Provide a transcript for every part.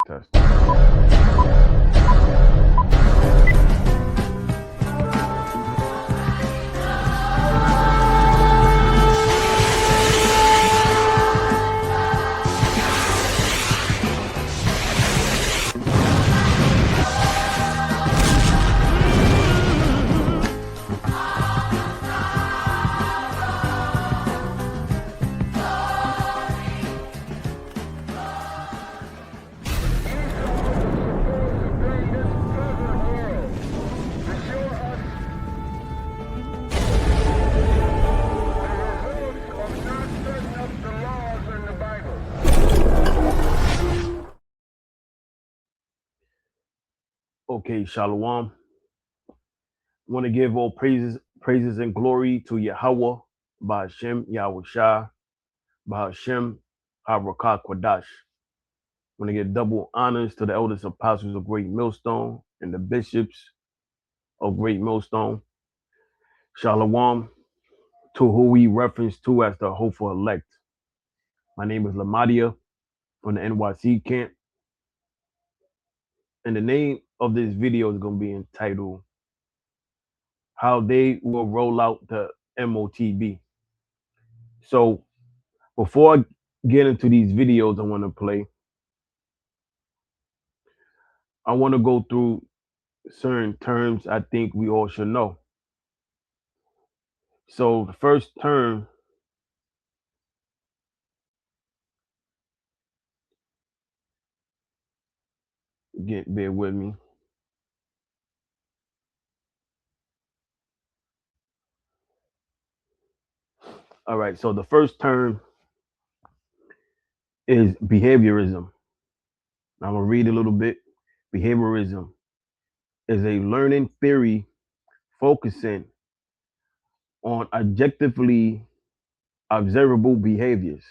Test. Okay, Shalom. Want to give all praises and glory to Yahweh, Ba'ashem Yahweh Shah, Ba'ashem Harakah Kwadash. Want to give double honors to the eldest apostles of Great Millstone and the bishops of Great Millstone. Shalom to who we reference to as the hopeful elect. My name is Lamadia from the NYC camp. And the name of this video is going to be entitled How They Will Roll Out the MOTB. So before I get into these videos I want to play, I want to go through certain terms I think we all should know. So the first term bear with me. All right, so the first term is behaviorism. I'm gonna read a little bit. Behaviorism is a learning theory focusing on objectively observable behaviors,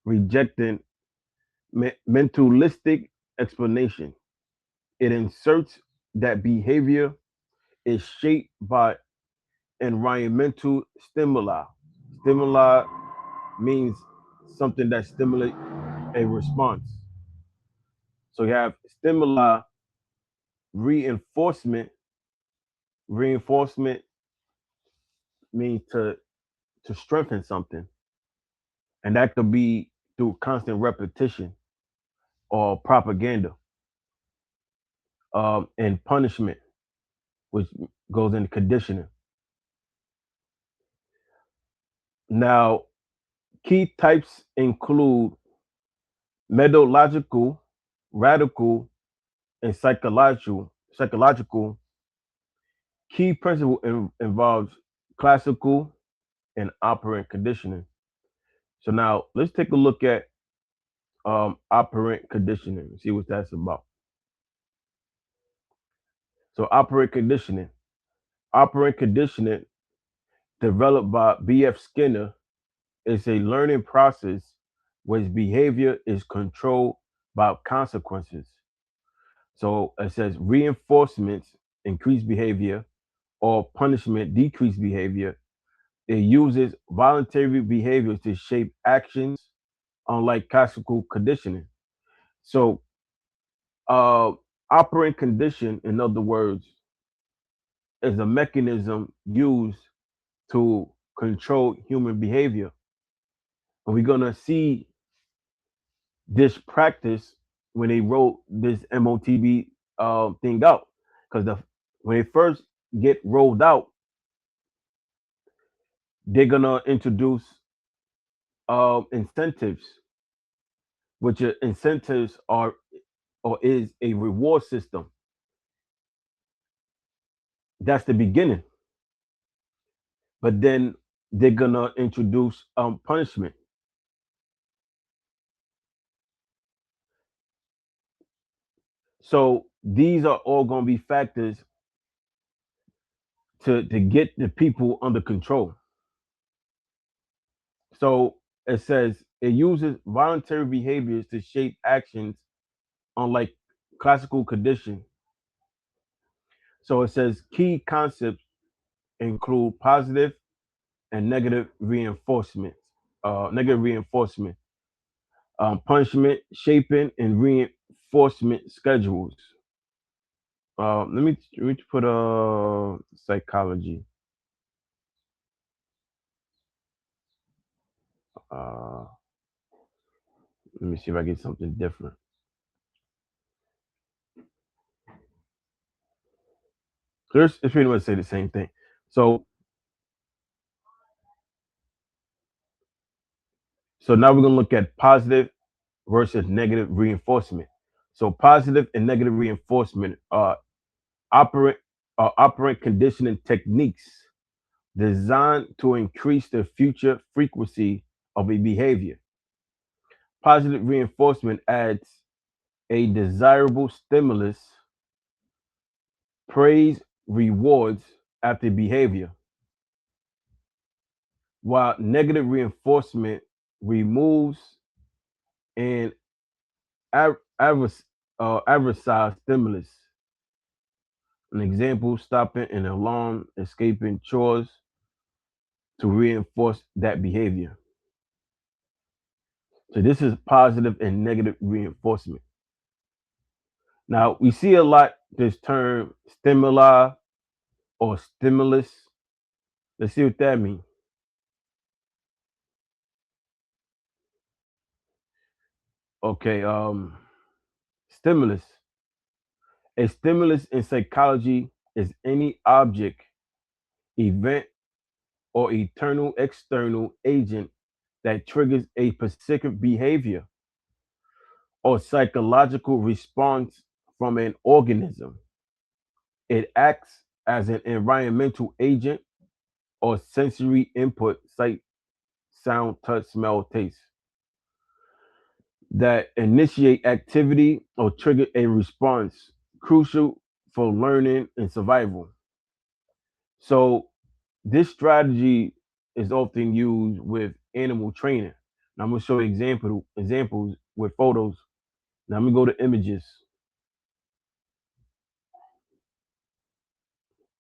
rejecting mentalistic explanation. It inserts that behavior is shaped by environmental stimuli. Stimuli means something that stimulates a response. So you have stimuli, reinforcement. Reinforcement means to strengthen something, and that could be through constant repetition or propaganda, and punishment, which goes into conditioning. Now, key types include methodological, radical, and psychological. Key principle involves classical and operant conditioning. So now let's take a look at operant conditioning and see what that's about. So operant conditioning. Operant conditioning, developed by B.F. Skinner, is a learning process where behavior is controlled by consequences. So it says reinforcements increase behavior or punishment decrease behavior. It uses voluntary behaviors to shape actions, unlike classical conditioning. So operant condition, in other words, is a mechanism used to control human behavior. And we're going to see this practice when they wrote this MOTB thing out. Because when they first get rolled out, they're going to introduce incentives, which incentives are or is a reward system. That's the beginning. But then they're going to introduce punishment. So these are all going to be factors to get the people under control. So it says it uses voluntary behaviors to shape actions, unlike classical condition. So it says key concepts include positive and negative reinforcement. Punishment, shaping, and reinforcement schedules. Let me put psychology. Uh, let me see if I get something different. It's pretty much say the same thing. So now we're gonna look at positive versus negative reinforcement. So positive and negative reinforcement are operant operant conditioning techniques designed to increase the future frequency of a behavior. Positive reinforcement adds a desirable stimulus, praise, rewards after behavior, while negative reinforcement removes an adversarial stimulus. An example, stopping an alarm, escaping chores to reinforce that behavior. So this is positive and negative reinforcement. Now we see a lot this term stimuli or stimulus. Let's see what that means. Okay, stimulus. A stimulus in psychology is any object, event, or eternal external agent that triggers a specific behavior or psychological response from an organism. It acts as an environmental agent or sensory input, sight, sound, touch, smell, taste, that initiate activity or trigger a response crucial for learning and survival. So this strategy is often used with animal training. Now I'm gonna show you examples with photos. Now I'm gonna go to images.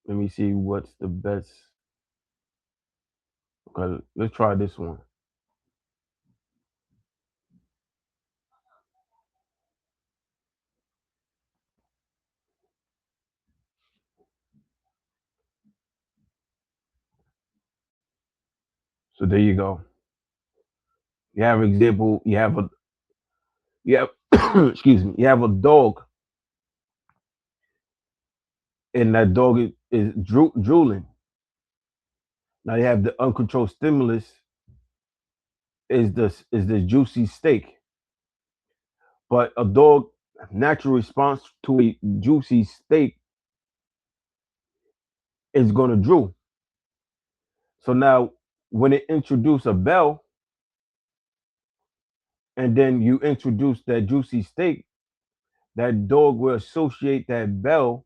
Let me see what's the best. Okay, let's try this one. So there you go. You have an example. You have excuse me. You have a dog, and that dog is drooling. Now you have the uncontrolled stimulus is the juicy steak, but a dog natural response to a juicy steak is going to drool. So now when it introduce a bell and then you introduce that juicy steak, that dog will associate that bell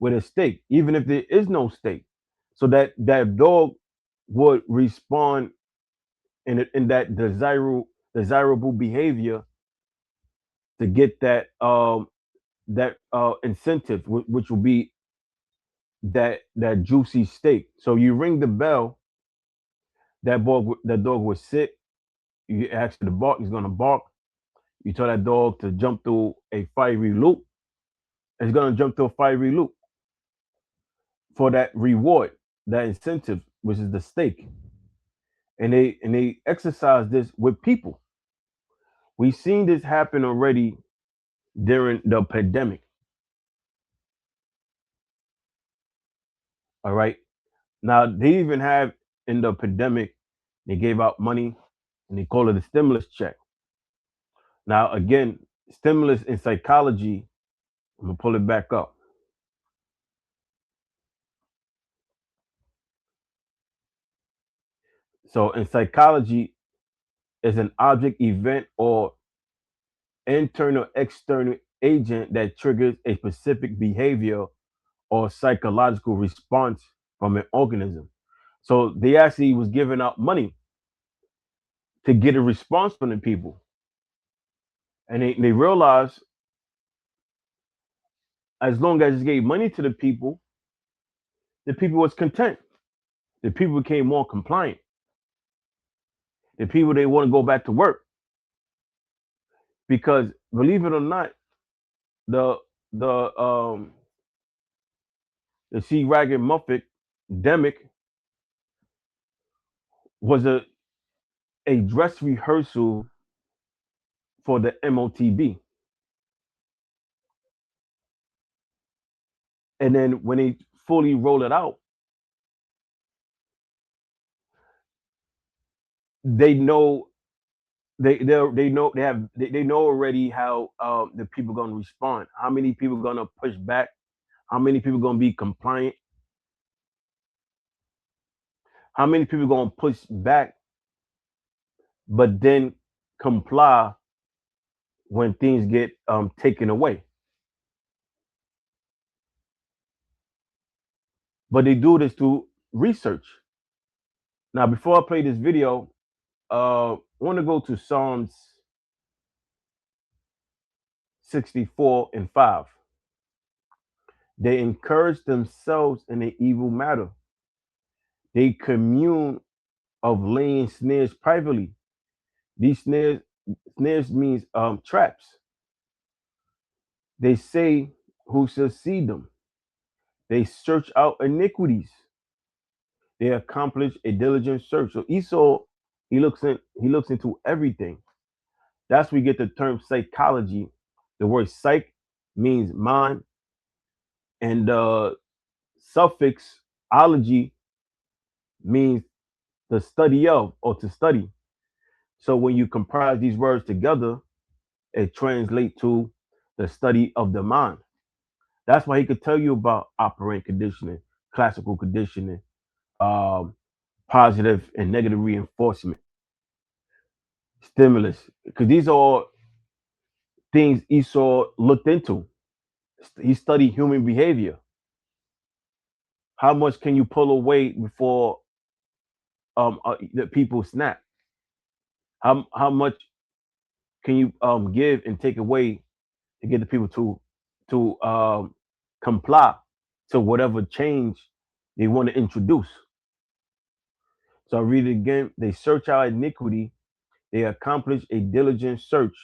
with a steak, even if there is no steak. So that dog would respond in that desirable behavior to get that incentive, which will be that juicy steak. So you ring the bell, that dog will sit. You ask it to bark, he's gonna bark. You tell that dog to jump through a fiery loop, it's gonna jump through a fiery loop for that reward, that incentive, which is the steak. And they exercise this with people. We've seen this happen already during the pandemic. All right. Now they even have in the pandemic, they gave out money and they call it a stimulus check. Now again, stimulus in psychology, I'm gonna pull it back up. So in psychology, is an object, event, or internal external agent that triggers a specific behavior or psychological response from an organism. So they actually was giving out money to get a response from the people. And they realized as long as it gave money to the people was content. The people became more compliant. The people they want to go back to work. Because believe it or not, the the um the Sea Ragged Muffet demic was a dress rehearsal for the MOTB. And then when they fully roll it out, they know they know already how the people gonna respond. How many people gonna push back? How many people gonna be compliant? How many people gonna push back, but then comply when things get taken away? But they do this through research. Now, before I play this video, I want to go to Psalms 64:5. They encourage themselves in the evil matter. They commune of laying snares privately. These snares means traps. They say who shall see them. They search out iniquities. They accomplish a diligent search. So Esau, he looks into everything. That's where we get the term psychology. The word psych means mind, and the suffix ology means the study of or to study. So when you comprise these words together, it translates to the study of the mind. That's why he could tell you about operant conditioning, classical conditioning, um, positive and negative reinforcement, stimulus, because these are all things Esau looked into. He studied human behavior. How much can you pull away before the people snap? How much can you give and take away to get the people to comply to whatever change they want to introduce? So I read it again. They search out iniquity. They accomplish a diligent search.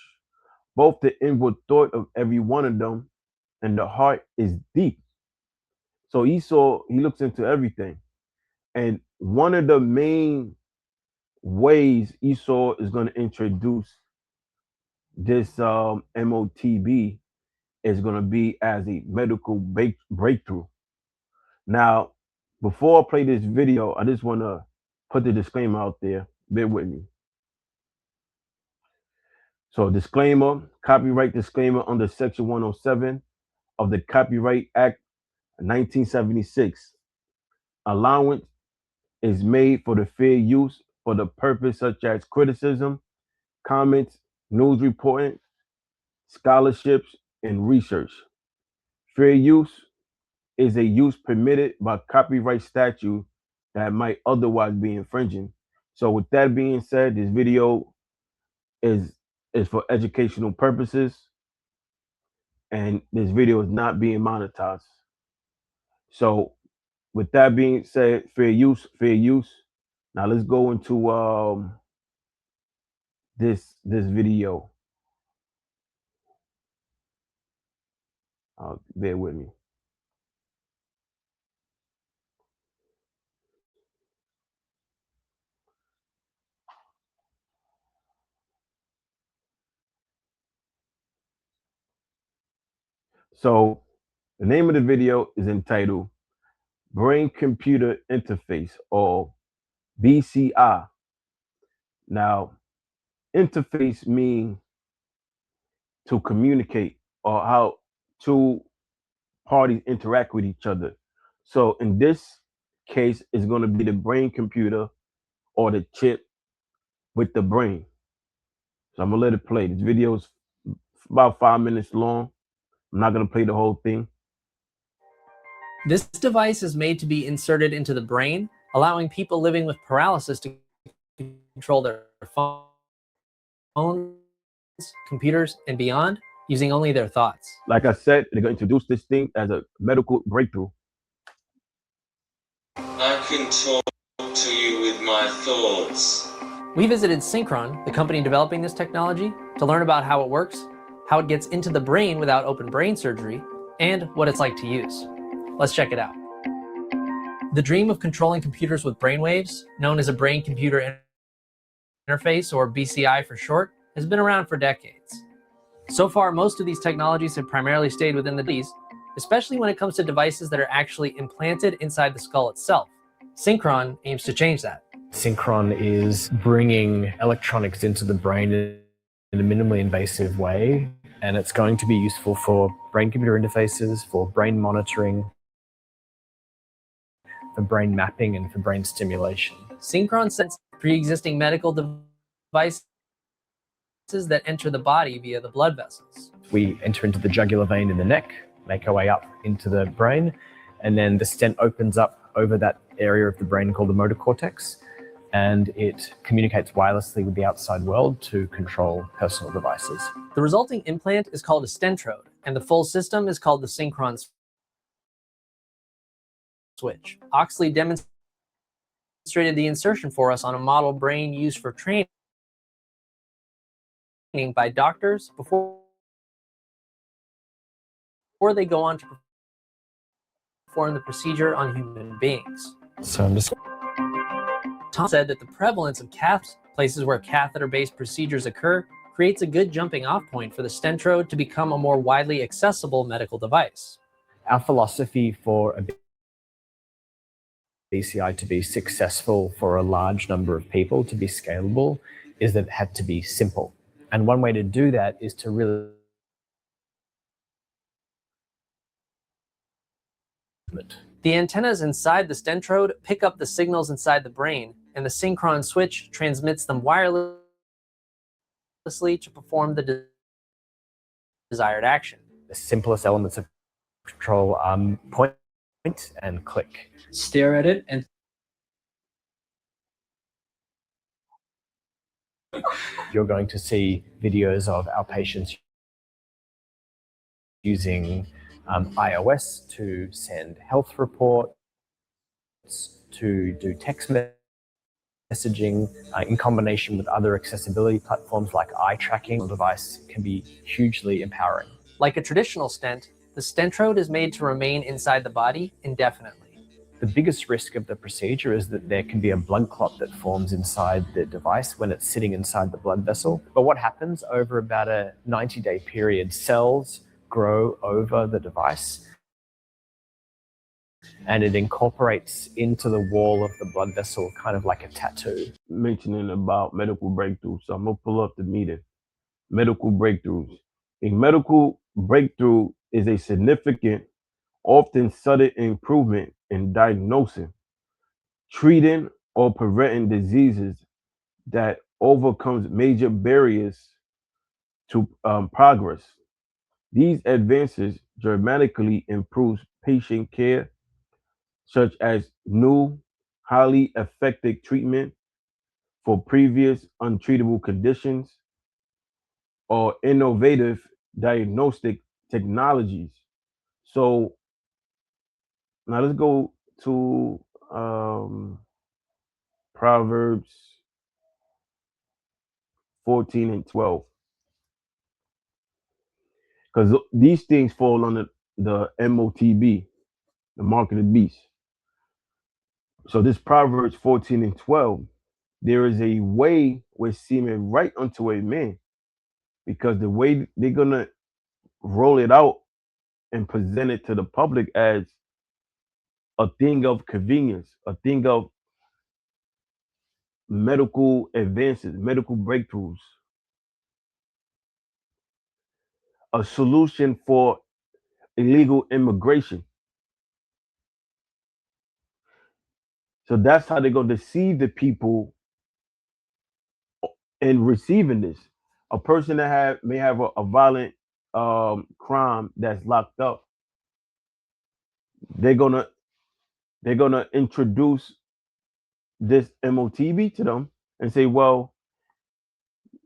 Both the inward thought of every one of them and the heart is deep. So Esau, he looks into everything. And one of the main ways Esau is going to introduce this MOTB is going to be as a medical breakthrough. Now, before I play this video, I just want to put the disclaimer out there. Bear with me. So, disclaimer, copyright disclaimer under Section 107 of the Copyright Act 1976. Allowance is made for the fair use for the purpose such as criticism, comments, news reporting, scholarships, and research. Fair use is a use permitted by copyright statute that might otherwise be infringing. So with that being said, this video is for educational purposes, and this video is not being monetized. So with that being said, fair use, fair use. Now let's go into this video. Bear with me. So the name of the video is entitled Brain Computer Interface, or BCI. Now, interface means to communicate or how two parties interact with each other. So in this case, it's going to be the brain computer or the chip with the brain. So I'm going to let it play. This video is about 5 minutes long. I'm not going to play the whole thing. This device is made to be inserted into the brain, allowing people living with paralysis to control their phones, computers, and beyond using only their thoughts. Like I said, they're going to introduce this thing as a medical breakthrough. I can talk to you with my thoughts. We visited Synchron, the company developing this technology, to learn about how it works, how it gets into the brain without open brain surgery, and what it's like to use. Let's check it out. The dream of controlling computers with brainwaves, known as a brain-computer interface, or BCI for short, has been around for decades. So far, most of these technologies have primarily stayed within the bodies, especially when it comes to devices that are actually implanted inside the skull itself. Synchron aims to change that. Synchron is bringing electronics into the brain in a minimally invasive way, and it's going to be useful for brain-computer interfaces, for brain monitoring, for brain mapping, and for brain stimulation. Synchron sends pre-existing medical devices that enter the body via the blood vessels. We enter into the jugular vein in the neck, make our way up into the brain, and then the stent opens up over that area of the brain called the motor cortex, and it communicates wirelessly with the outside world to control personal devices. The resulting implant is called a stentrode, and the full system is called the Synchron switch. Oxley demonstrated the insertion for us on a model brain used for training by doctors before they go on to perform the procedure on human beings. So I'm just... Tom said that the prevalence of caths, places where catheter-based procedures occur, creates a good jumping-off point for the stentrode to become a more widely accessible medical device. Our philosophy for a BCI to be successful for a large number of people, to be scalable, is that it had to be simple. And one way to do that is to really the antennas inside the stentrode pick up the signals inside the brain, and the Synchron switch transmits them wirelessly to perform the desired action. The simplest elements of control are point and click. Stare at it and you're going to see videos of our patients using iOS to send health reports, to do text messaging, in combination with other accessibility platforms like eye tracking. The device can be hugely empowering. Like a traditional stent, the stentrode is made to remain inside the body indefinitely. The biggest risk of the procedure is that there can be a blood clot that forms inside the device when it's sitting inside the blood vessel. But what happens over about a 90-day period, cells grow over the device and it incorporates into the wall of the blood vessel, kind of like a tattoo. Mentioning about medical breakthroughs. So I'm going to pull up the meeting. Medical breakthroughs. A medical breakthrough is a significant, often sudden improvement in diagnosing, treating, or preventing diseases that overcomes major barriers to progress. These advances dramatically improve patient care, such as new, highly effective treatment for previous untreatable conditions or innovative diagnostic technologies. So now let's go to Proverbs 14 and 12. Because these things fall under the MOTB, the mark of the beast. So this Proverbs 14 and 12, there is a way which seemeth right unto a man, because the way they're going to roll it out and present it to the public as a thing of convenience, a thing of medical advances, medical breakthroughs, a solution for illegal immigration. So that's how they're going to deceive the people in receiving this. A person that may have a violent crime that's locked up, they're gonna introduce this MOTB to them and say, well,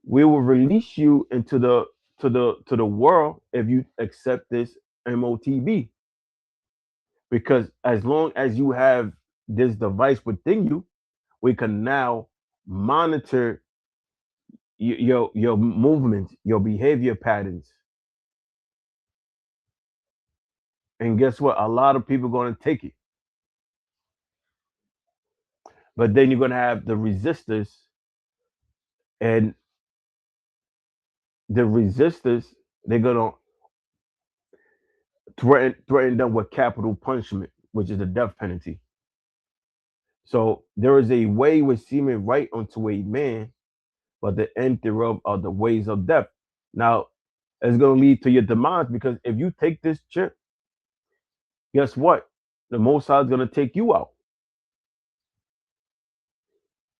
we will release you into the world if you accept this MOTB. Because as long as you have this device within you, we can now monitor your movements, your behavior patterns. And guess what? A lot of people are going to take it. But then you're going to have the resistors, and the resistors, they're going to threaten them with capital punishment, which is the death penalty. So there is a way which seemeth right unto a man, but the end thereof are the ways of death. Now, it's going to lead to your demise, because if you take this chip, guess what? The Most High is going to take you out.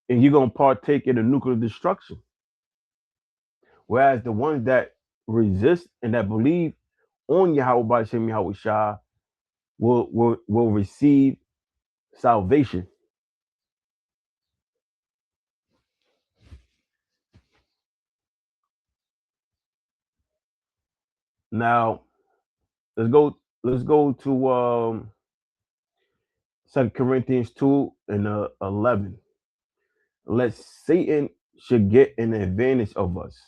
And you're going to partake in the nuclear destruction. Whereas the ones that resist and that believe on Yahweh B'Shem Yahweh Shah will receive salvation. Now, let's go to 2 Corinthians 2 and 11. Lest Satan should get an advantage of us,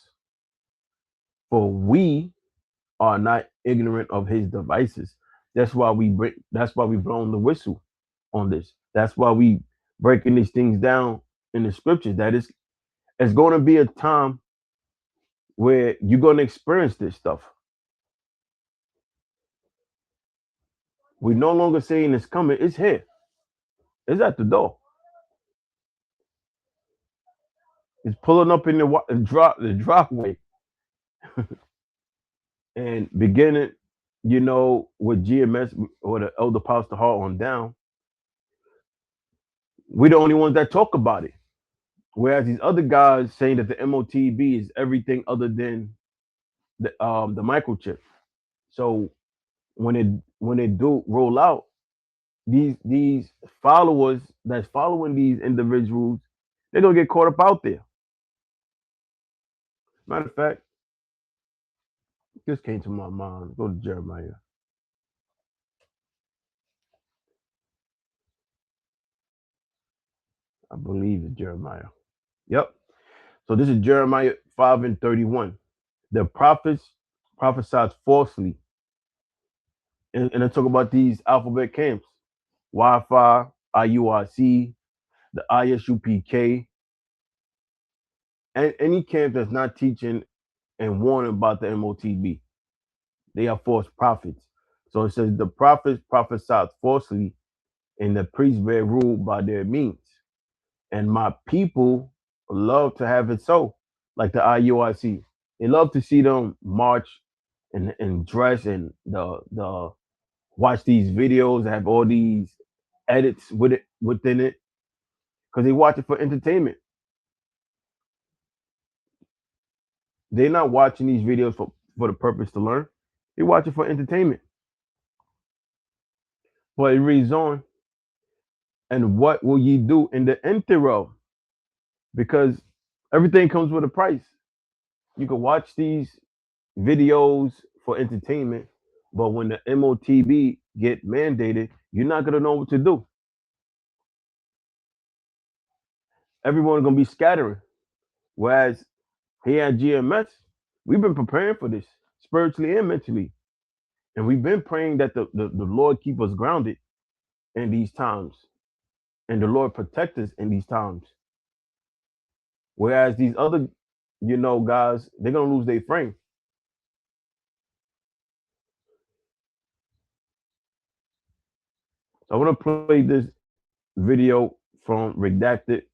for we are not ignorant of his devices. That's why we blown the whistle on this. That's why we breaking these things down in the scriptures. That is, it's going to be a time where you're going to experience this stuff. We're no longer saying it's coming. It's here. It's at the door. It's pulling up in the driveway. And beginning, with GMS or the Elder Pastor Hall on down, we're the only ones that talk about it. Whereas these other guys saying that the MOTB is everything other than the microchip. So when it do roll out, these followers that's following these individuals, they're gonna get caught up out there. Matter of fact, this came to my mind. Go to Jeremiah. I believe it's Jeremiah. Yep. So this is Jeremiah 5:31. The prophets prophesied falsely. And I talk about these alphabet camps: Wi-Fi, IURC, the ISUPK, and any camp that's not teaching and warning about the MOTB. They are false prophets. So it says the prophets prophesied falsely, and the priests were ruled by their means. And my people love to have it so, like the IURC. They love to see them march and dress and the watch these videos, have all these edits within it, because they watch it for entertainment. They're not watching these videos for the purpose to learn. They watch it for entertainment. But it reads on, and what will ye do in the end thereof? Because everything comes with a price. You can watch these videos for entertainment, but when the MOTB get mandated, you're not gonna know what to do. Everyone's gonna be scattering. Whereas here at GMS, we've been preparing for this spiritually and mentally. And we've been praying that the Lord keep us grounded in these times. And the Lord protect us in these times. Whereas these other, guys, they're gonna lose their frame. I want to play this video from Redacted.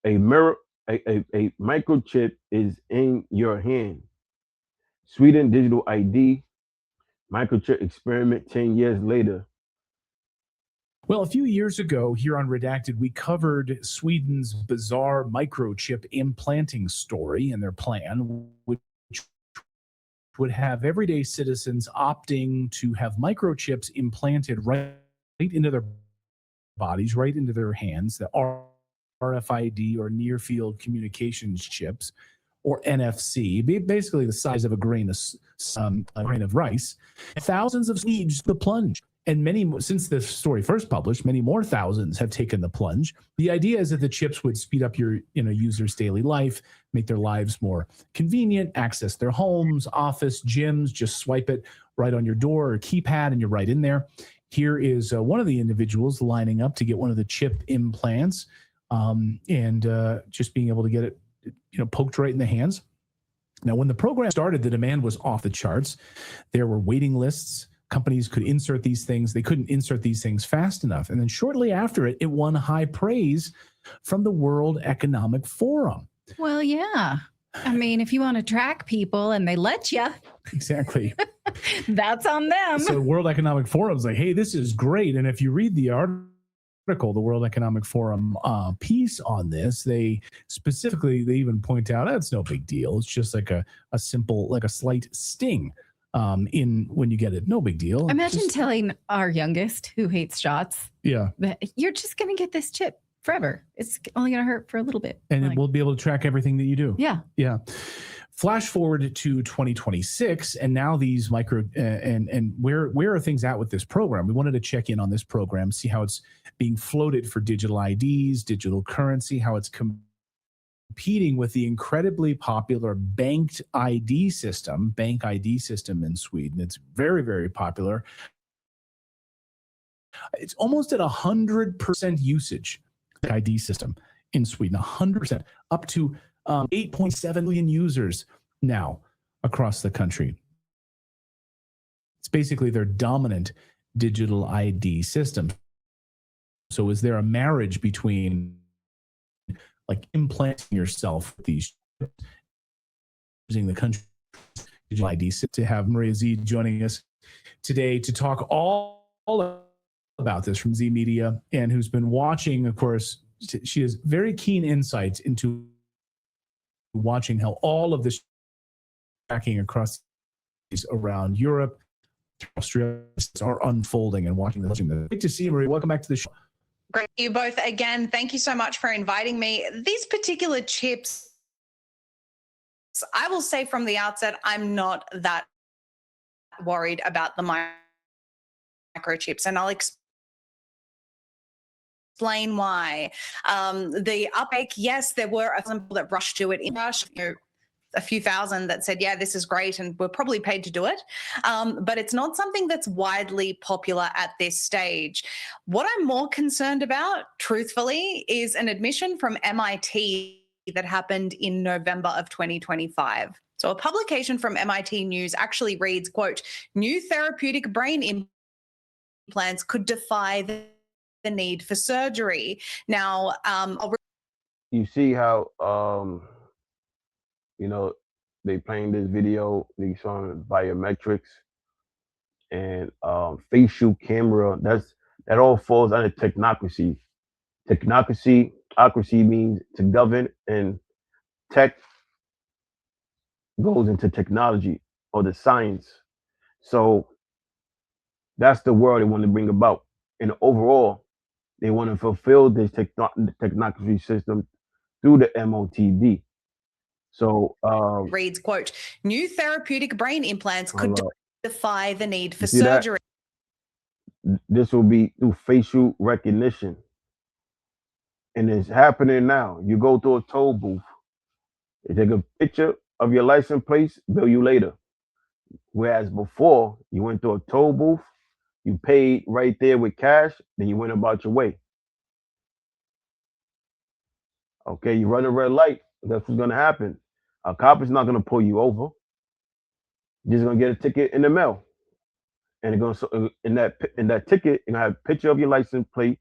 A microchip is in your hand. Sweden digital ID, microchip experiment 10 years later. Well, a few years ago here on Redacted, we covered Sweden's bizarre microchip implanting story and their plan, which would have everyday citizens opting to have microchips implanted right into their bodies, right into their hands, the RFID or near field communications chips, or NFC, basically the size of a grain of rice. Thousands of Swedes the plunge. And many, since the story first published, many more thousands have taken the plunge. The idea is that the chips would speed up your user's daily life, make their lives more convenient, access their homes, office, gyms, just swipe it right on your door or keypad and you're right in there. Here is one of the individuals lining up to get one of the chip implants, and just being able to get it, poked right in the hands. Now, when the program started, the demand was off the charts. There were waiting lists. Companies could insert these things. They couldn't insert these things fast enough. And then shortly after it, it won high praise from the World Economic Forum. Well, yeah. I mean, if you want to track people and they let you. Exactly. That's on them. So World Economic Forum is like, hey, this is great. And if you read the article, the World Economic Forum piece on this, they even point out that's no big deal. It's just like a simple, like a slight sting in when you get it. No big deal. Imagine telling our youngest who hates shots, that you're just going to get this chip forever. It's only going to hurt for a little bit. And it will be able to track everything that you do. Yeah. Yeah. Flash forward to 2026, and now these and where are things at with this program? We wanted to check in on this program, see how it's being floated for digital IDs, digital currency, how it's competing with the incredibly popular bank ID system in Sweden. It's very, very popular. It's almost at 100% usage, the ID system in Sweden, 100%, up to 8.7 million users now across the country. It's basically their dominant digital ID system. So is there a marriage between like implanting yourself with these chips, using the country digital ID system? To have Maria Z joining us today to talk all about this from Z Media, and who's been watching, of course, she has very keen insights into watching how all of this tracking across around Europe, Australia are unfolding and watching them. Great to see you, Maria. Welcome back to the show. Great, you both again. Thank you so much for inviting me. These particular chips, I will say from the outset, I'm not that worried about the microchips, and I'll explain why. The uptake, yes, there were some people that rushed to it in rush, a few thousand that said, yeah, this is great, and we're probably paid to do it. But it's not something that's widely popular at this stage. What I'm more concerned about, truthfully, is an admission from MIT that happened in November of 2025. So a publication from MIT News actually reads, quote, new therapeutic brain implants could defy the need for surgery. Now, you see how they playing this video, they showing biometrics and facial camera. That all falls under technocracy. Technocracy means to govern, and tech goes into technology or the science. So that's the world they want to bring about. And overall, they want to fulfill this technocracy system through the MOTB. So reads, quote, new therapeutic brain implants could defy the need for that? surgery. This will be through facial recognition. And it's happening now. You go to a toll booth, they take a picture of your license plate, bill you later. Whereas before, you went to a toll booth, you paid right there with cash, then you went about your way. Okay, you run a red light, that's what's gonna happen. A cop is not gonna pull you over. You're just gonna get a ticket in the mail, and it's gonna in that ticket, you're gonna have a picture of your license plate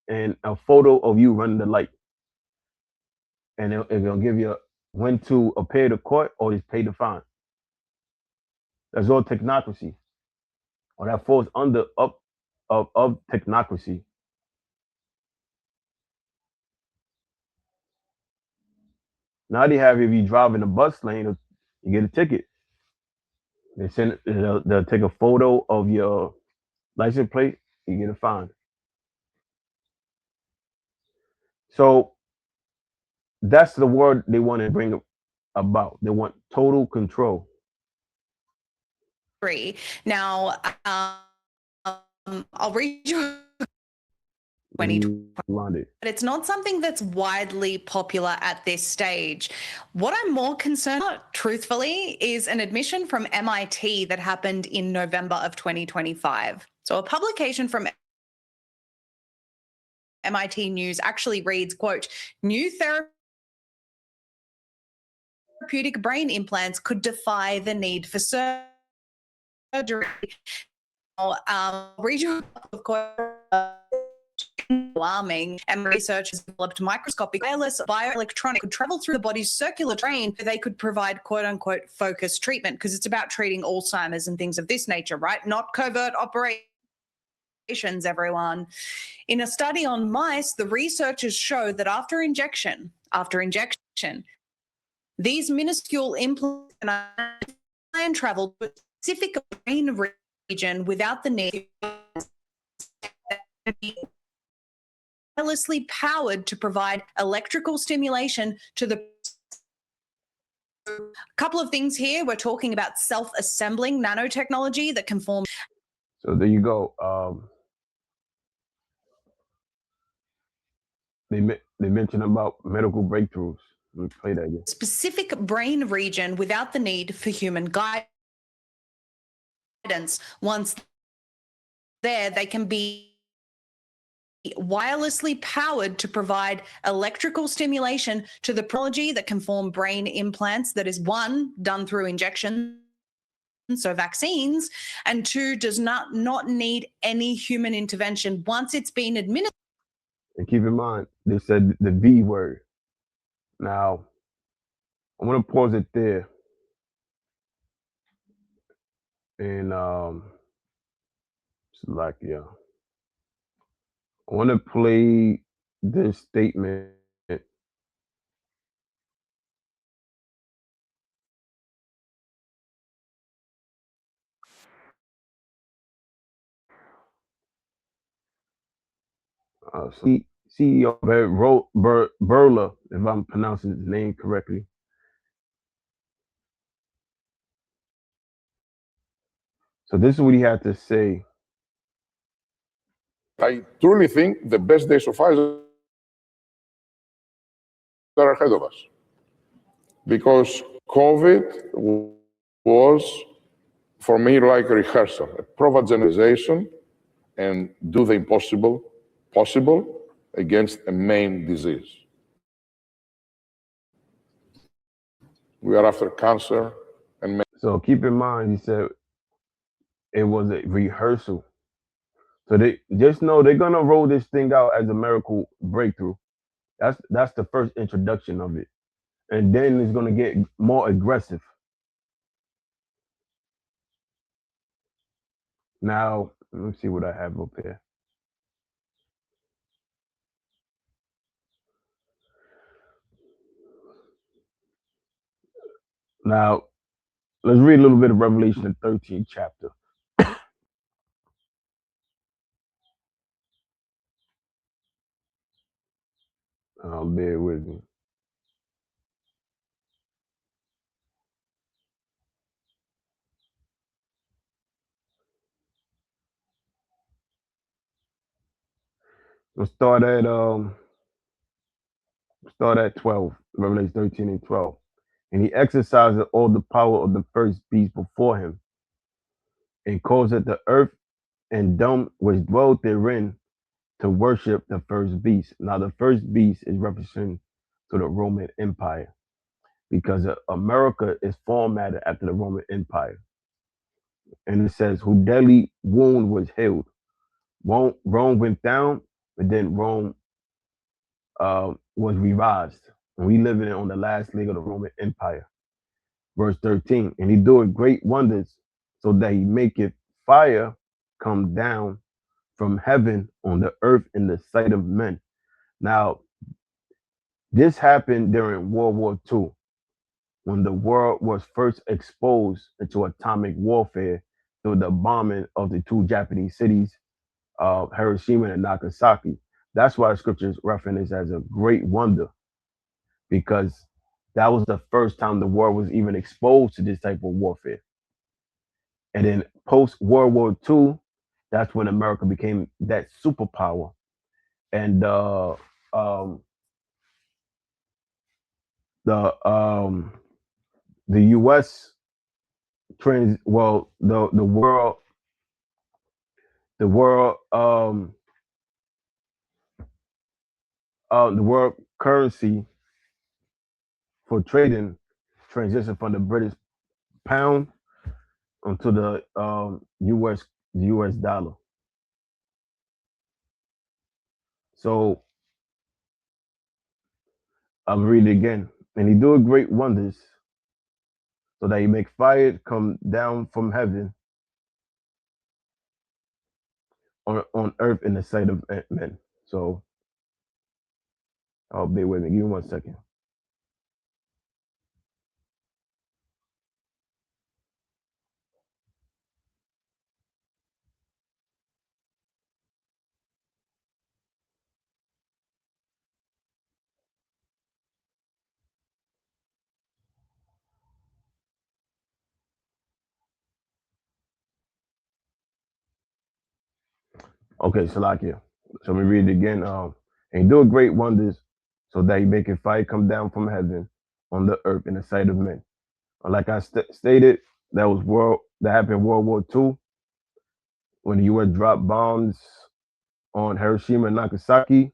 and a photo of you running the light, and it's gonna give you when to appear to court or just pay the fine. That's all technocracy, or that falls under of technocracy. Now they have, if you drive in a bus lane, you get a ticket. They'll take a photo of your license plate, you get a fine. So that's the word they want to bring about. They want total control. Now, I'll read you 2020. But it's not something that's widely popular at this stage. What I'm more concerned about, truthfully, is an admission from MIT that happened in November of 2025. So a publication from MIT News actually reads, quote, "New therapeutic brain implants could defy the need for surgery." Regional, of course, alarming, and researchers developed microscopic wireless bioelectronic could travel through the body's circular drain so they could provide quote unquote focused treatment, because it's about treating Alzheimer's and things of this nature, right? Not covert operations, everyone. In a study on mice, the researchers showed that after injection, these minuscule implants can travel to a specific brain region without the need to be wirelessly powered to provide electrical stimulation to the. A couple of things here. We're talking about self-assembling nanotechnology that can form. So there you go. They mentioned about medical breakthroughs. Let me play that again. Specific brain region without the need for human guidance. Once there, they can be wirelessly powered to provide electrical stimulation to the technology that can form brain implants that is, one, done through injection, so vaccines, and two, does not need any human intervention once it's been administered. And keep in mind, they said the V word. Now, I'm going to pause it there. And select, yeah. I want to play this statement. CEO Burla, if I'm pronouncing his name correctly. So this is what he had to say. I truly think the best days of Pfizer are ahead of us, because COVID was, for me, like a rehearsal, a prova generalization, and do the impossible possible against a main disease. We are after cancer and. So keep in mind, he said it was a rehearsal. So they just know they're gonna roll this thing out as a miracle breakthrough. That's the first introduction of it, and then it's gonna get more aggressive. Now let me see what I have up here. Now let's read a little bit of Revelation, the 13th chapter. Bear with me. We'll start at 12, Revelation 13 and 12. And he exercised all the power of the first beast before him, and caused the earth and them which dwelt therein to worship the first beast. Now the first beast is represented to the Roman Empire, because America is formatted after the Roman Empire. And it says, whose deadly wound was healed. Rome went down, but then Rome was revised. And we living on the last leg of the Roman Empire. Verse 13, and he doeth great wonders, so that he maketh fire come down from heaven on the earth in the sight of men. Now, this happened during World War II, when the world was first exposed into atomic warfare through the bombing of the two Japanese cities, Hiroshima and Nagasaki. That's why the scriptures reference it as a great wonder, because that was the first time the world was even exposed to this type of warfare. And then post World War II, that's when America became that superpower. and the U.S. the world the world currency for trading transitioned from the British pound onto the U.S. dollar. So I'll read it again. And he doeth great wonders, so that he make fire come down from heaven on earth in the sight of men. So I'll bear with me. Give me 1 second. Okay, Salakia. So let me read it again. And he doeth great wonders, so that he maketh fire come down from heaven on the earth in the sight of men. Like I stated, that happened in World War II when the U.S. dropped bombs on Hiroshima and Nagasaki,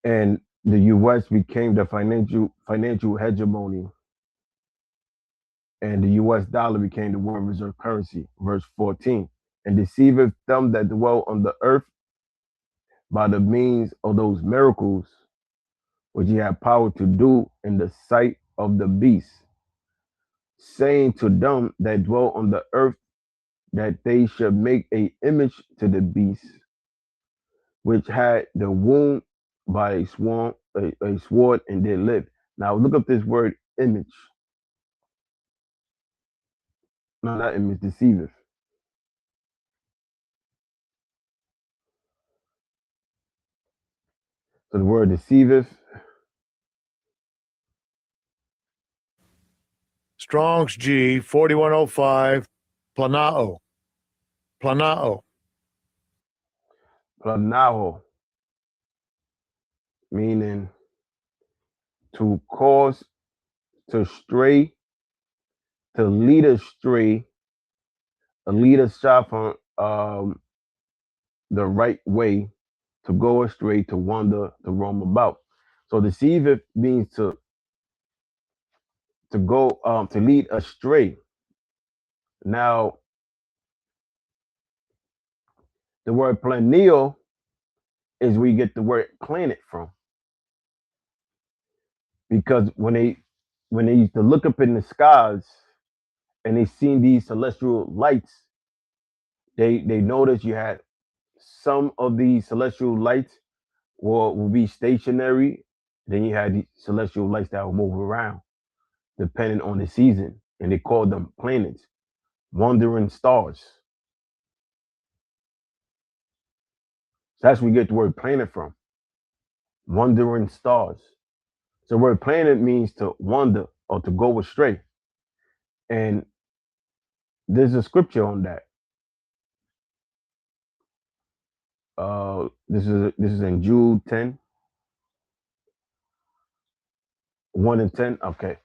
and the U.S. became the financial hegemony, and the U.S. dollar became the world reserve currency. Verse 14, and deceiveth them that dwell on the earth by the means of those miracles which he had power to do in the sight of the beast, saying to them that dwell on the earth that they should make a image to the beast, which had the wound by a sword, and did live. Now look up this word image. No, not image, deceiveth. So the word deceiveth. Strong's G 4105 planao. Planao. Planaho, meaning to cause to stray, to lead astray, lead astray from the right way, to go astray, to wander, to roam about. So deceiveth means to go to lead astray. Now the word planeo is where you get the word planet from, because when they used to look up in the skies and they seen these celestial lights, they noticed you had some of these celestial lights will be stationary. Then you had these celestial lights that will move around depending on the season, and they called them planets, wandering stars. So that's where we get the word planet from, wandering stars. So the word planet means to wander or to go astray. And there's a scripture on that. This is in Jude 10, 1 and 10. Okay.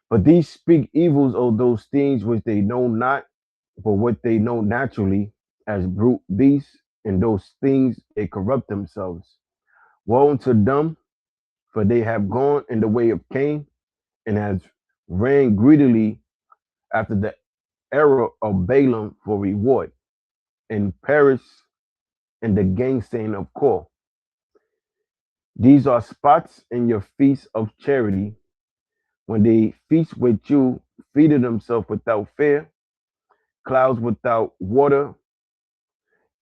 But these speak evils of those things which they know not, but what they know naturally, as brute beasts, and those things they corrupt themselves. Woe unto them, for they have gone in the way of Cain, and have ran greedily after the error of Balaam for reward, and perish in the gainsaying of Kor. These are spots in your feast of charity, when they feast with you, feeding themselves without fear, clouds without water,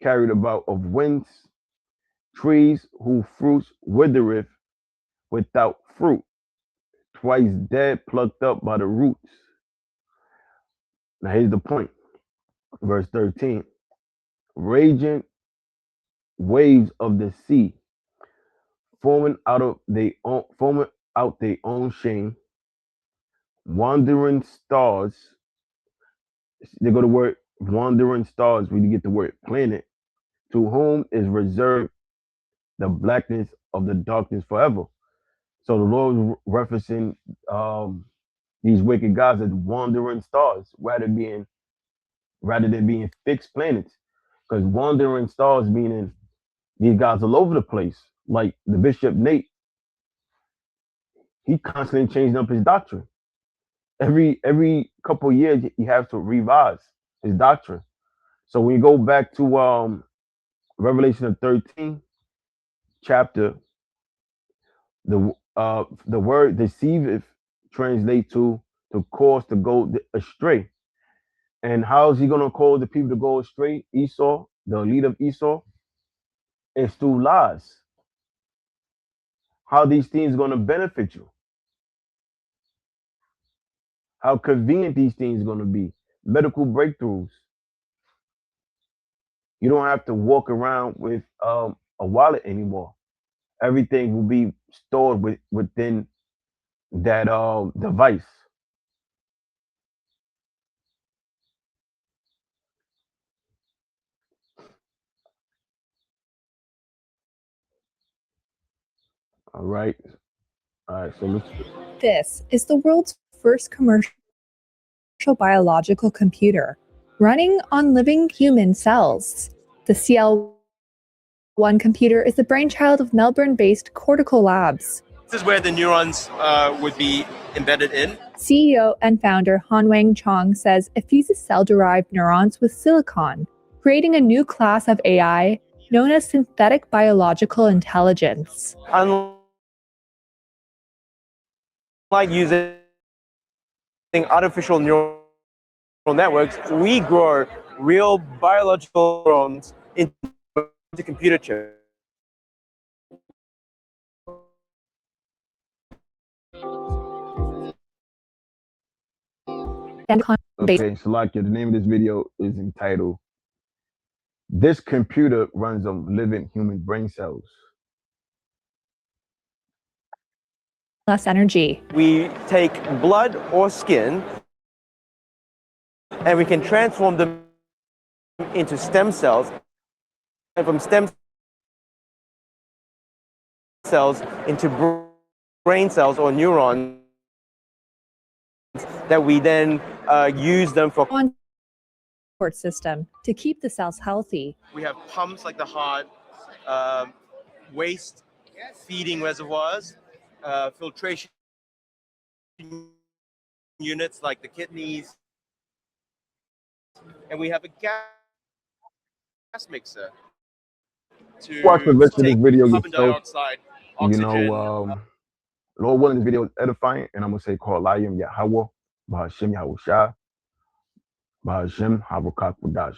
carried about of winds, trees whose fruits withereth without fruit, twice dead, plucked up by the roots. Now here's the point. Verse 13. Raging waves of the sea, foaming out their own shame, wandering stars. They go to word wandering stars, we get the word planet, to whom is reserved the blackness of the darkness forever. So the Lord is referencing these wicked gods as wandering stars rather than being fixed planets. Because wandering stars meaning these guys all over the place. Like the Bishop Nate, he constantly changing up his doctrine. Every couple of years he has to revise his doctrine. So when you go back to Revelation 13 chapter, the word deceiveth translate to cause to go astray. And how is he gonna cause the people to go astray? Esau, the lead of Esau, is through lies. How these things gonna benefit you? How convenient these things gonna be? Medical breakthroughs. You don't have to walk around with a wallet anymore. Everything will be stored within that device. All right. All right. So let's. This is the world's first commercial biological computer running on living human cells. The CL1 computer is the brainchild of Melbourne-based Cortical Labs. This is where the neurons would be embedded in. CEO and founder Han-Wang Chong says it fuses cell-derived neurons with silicon, creating a new class of AI known as synthetic biological intelligence. Unlike using artificial neural networks, we grow real biological neurons into computer chips. Okay, so like the name of this video is entitled "This Computer Runs on Living Human Brain Cells." Less energy. We take blood or skin and we can transform them into stem cells, and from stem cells into brain cells or neurons that we then use them for Support system to keep the cells healthy. We have pumps like the heart, waste feeding reservoirs, filtration units like the kidneys, and we have a gas mixer to Watch the rest of this video carbon yourself. dioxide, You oxygen. know, Lord willing, this video is edifying, and I'm gonna say call Layim Yahweh, Bahashem Yahushua, Bahashem Havukak Wadash.